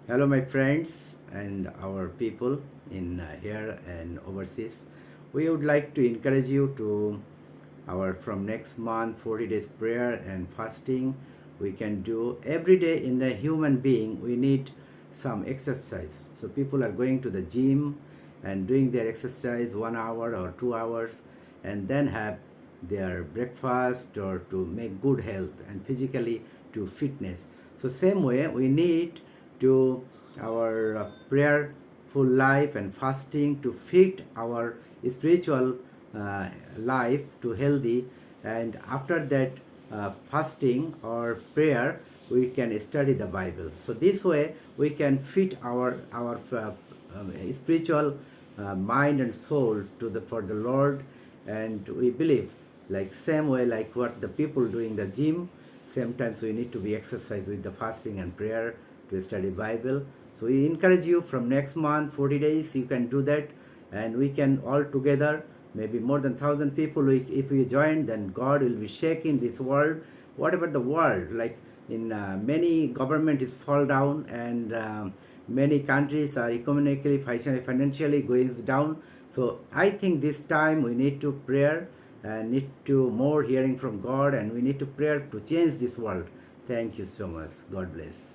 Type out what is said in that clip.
Hello, my friends and our people in here and overseas. We would like to encourage you to our from next month 40 days prayer and fasting. We can do every day in the human being. We need some exercise. So people are going to the gym and doing their exercise 1 hour or 2 hours, and then have their breakfast or to make good health and physically to fitness. So same way we need to our prayerful life and fasting to fit our spiritual uh, life to healthy, and after that fasting or prayer we can study the Bible. So this way we can fit our spiritual mind and soul to the for the Lord. And we believe like same way like what the people do in the gym, sometimes we need to be exercised with the fasting and prayer to study Bible. So we encourage you from next month 40 days you can do that, and we can all together maybe more than 1,000 people. If we join, then God will be shaking this world. Whatever the world, like in many government is fall down, and many countries are economically financially going down. So I think this time we need to prayer and need to more hearing from God, and we need to prayer to change this world. Thank you so much. God bless.